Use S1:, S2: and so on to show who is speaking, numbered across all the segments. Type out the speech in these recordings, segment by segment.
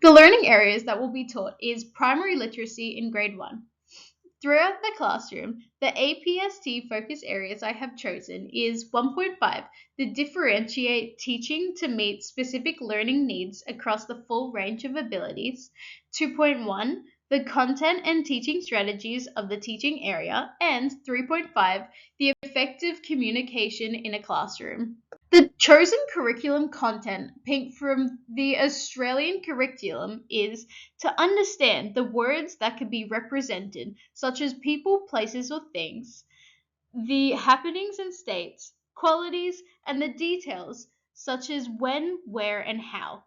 S1: The learning areas that will be taught is primary literacy in grade 1. Throughout the classroom, the APST focus areas I have chosen is 1.5, the differentiate teaching to meet specific learning needs across the full range of abilities, 2.1, the content and teaching strategies of the teaching area, and 3.5, the effective communication in a classroom. The chosen curriculum content picked from the Australian curriculum is to understand the words that could be represented, such as people, places, or things, the happenings and states, qualities, and the details, such as when, where, and how.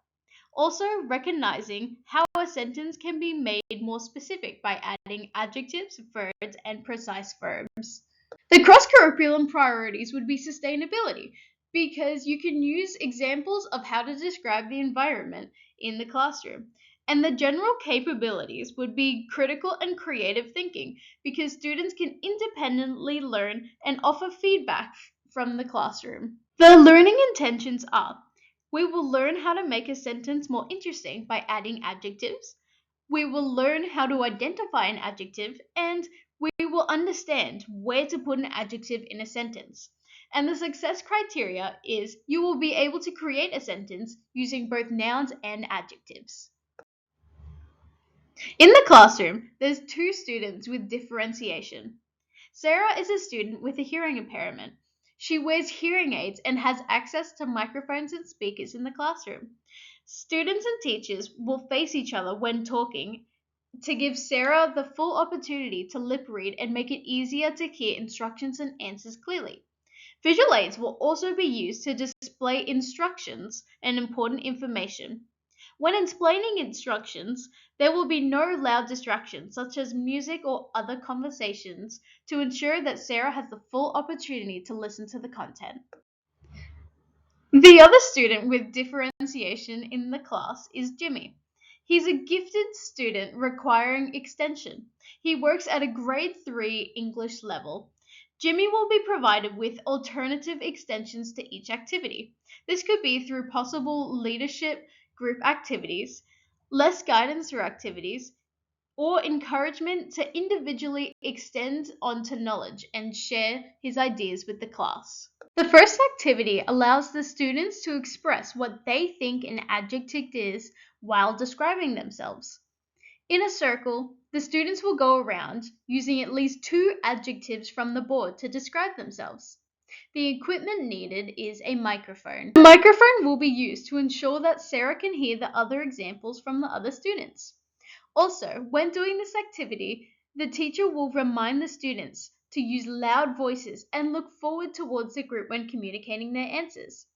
S1: Also, recognizing how a sentence can be made more specific by adding adjectives, verbs, and precise verbs. The cross-curriculum priorities would be sustainability, because you can use examples of how to describe the environment in the classroom. And the general capabilities would be critical and creative thinking, because students can independently learn and offer feedback from the classroom. The learning intentions are: we will learn how to make a sentence more interesting by adding adjectives. We will learn how to identify an adjective, and we will understand where to put an adjective in a sentence. And the success criteria is you will be able to create a sentence using both nouns and adjectives. In the classroom, there's 2 students with differentiation. Sarah is a student with a hearing impairment. She wears hearing aids and has access to microphones and speakers in the classroom. Students and teachers will face each other when talking to give Sarah the full opportunity to lip read and make it easier to hear instructions and answers clearly. Visual aids will also be used to display instructions and important information. When explaining instructions, there will be no loud distractions such as music or other conversations to ensure that Sarah has the full opportunity to listen to the content. The other student with differentiation in the class is Jimmy. He's a gifted student requiring extension. He works at a grade 3 English level. Jimmy will be provided with alternative extensions to each activity. This could be through possible leadership group activities, less guidance through activities, or encouragement to individually extend onto knowledge and share his ideas with the class. The first activity allows the students to express what they think an adjective is while describing themselves. In a circle, the students will go around using at least 2 adjectives from the board to describe themselves. The equipment needed is a microphone. The microphone will be used to ensure that Sarah can hear the other examples from the other students. Also, when doing this activity, the teacher will remind the students to use loud voices and look forward towards the group when communicating their answers.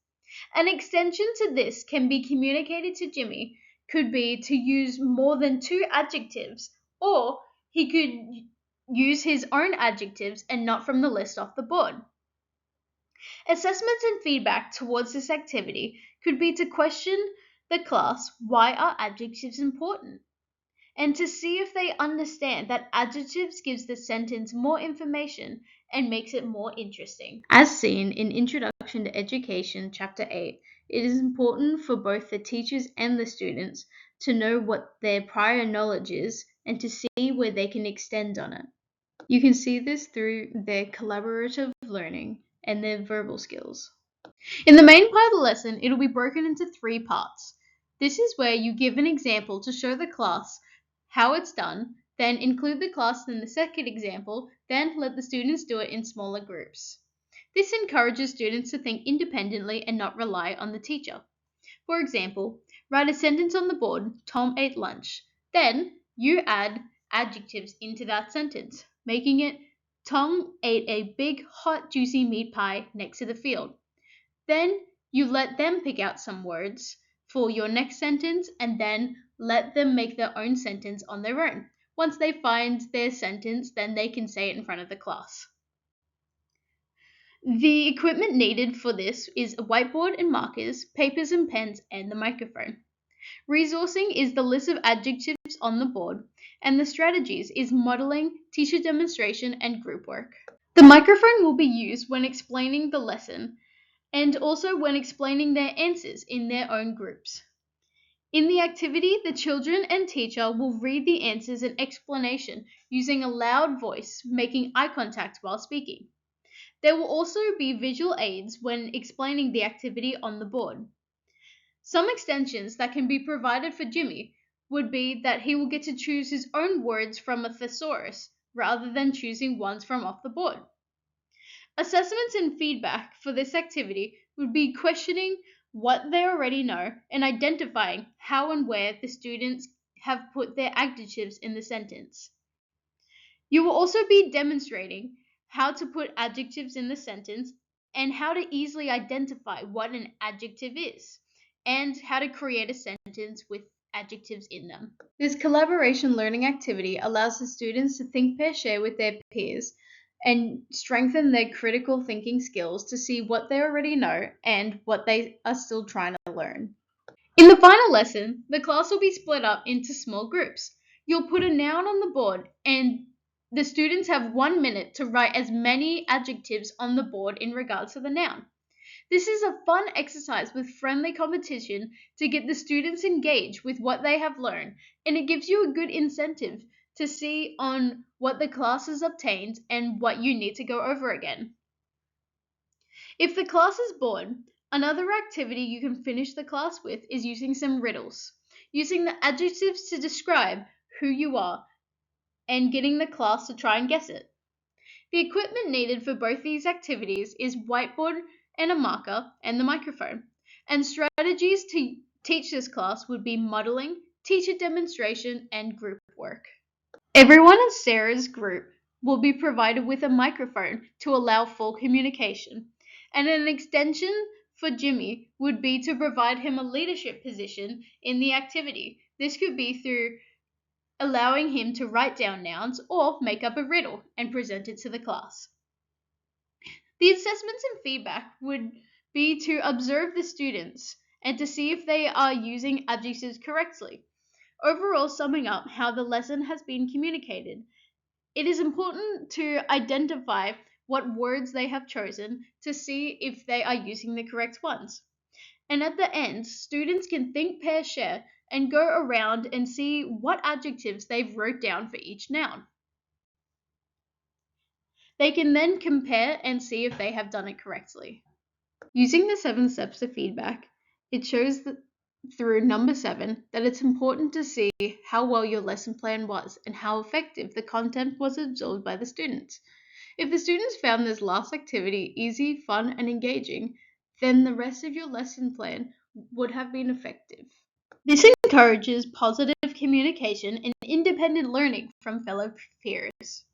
S1: An extension to this can be communicated to Jimmy could be to use more than 2 adjectives, or he could use his own adjectives and not from the list off the board. Assessments and feedback towards this activity could be to question the class why are adjectives important, and to see if they understand that adjectives gives the sentence more information and makes it more interesting. As seen in Introduction to Education, Chapter 8, it is important for both the teachers and the students to know what their prior knowledge is and to see where they can extend on it. You can see this through their collaborative learning and their verbal skills. In the main part of the lesson, it will be broken into 3 parts. This is where you give an example to show the class how it's done, then include the class in the second example, then let the students do it in smaller groups. This encourages students to think independently and not rely on the teacher. For example, write a sentence on the board, Tom ate lunch. Then you add adjectives into that sentence, making it Tom ate a big, hot, juicy meat pie next to the field. Then you let them pick out some words for your next sentence and then let them make their own sentence on their own. Once they find their sentence, then they can say it in front of the class. The equipment needed for this is a whiteboard and markers, papers and pens, and the microphone. Resourcing is the list of adjectives on the board, and the strategies is modeling, teacher demonstration, and group work. The microphone will be used when explaining the lesson and also when explaining their answers in their own groups. In the activity, the children and teacher will read the answers and explanation using a loud voice, making eye contact while speaking. There will also be visual aids when explaining the activity on the board. Some extensions that can be provided for Jimmy would be that he will get to choose his own words from a thesaurus rather than choosing ones from off the board. Assessments and feedback for this activity would be questioning what they already know and identifying how and where the students have put their adjectives in the sentence. You will also be demonstrating how to put adjectives in the sentence and how to easily identify what an adjective is and how to create a sentence with adjectives in them. This collaboration learning activity allows the students to think pair share with their peers and strengthen their critical thinking skills to see what they already know and what they are still trying to learn. In the final lesson, the class will be split up into small groups. You'll put a noun on the board, and the students have 1 minute to write as many adjectives on the board in regards to the noun. This is a fun exercise with friendly competition to get the students engaged with what they have learned, and it gives you a good incentive to see on what the class has obtained and what you need to go over again. If the class is bored, another activity you can finish the class with is using some riddles, using the adjectives to describe who you are and getting the class to try and guess it. The equipment needed for both these activities is whiteboard and a marker and the microphone. And strategies to teach this class would be modeling, teacher demonstration, and group work. Everyone in Sarah's group will be provided with a microphone to allow full communication. And an extension for Jimmy would be to provide him a leadership position in the activity. This could be through allowing him to write down nouns or make up a riddle and present it to the class. The assessments and feedback would be to observe the students and to see if they are using adjectives correctly. Overall, summing up how the lesson has been communicated, it is important to identify what words they have chosen to see if they are using the correct ones. And at the end, students can think, pair, share, and go around and see what adjectives they've wrote down for each noun. They can then compare and see if they have done it correctly. Using the 7 steps to feedback, it shows that through number 7 that it's important to see how well your lesson plan was and how effective the content was absorbed by the students. If the students found this last activity easy, fun, and engaging, then the rest of your lesson plan would have been effective. This encourages positive communication and independent learning from fellow peers.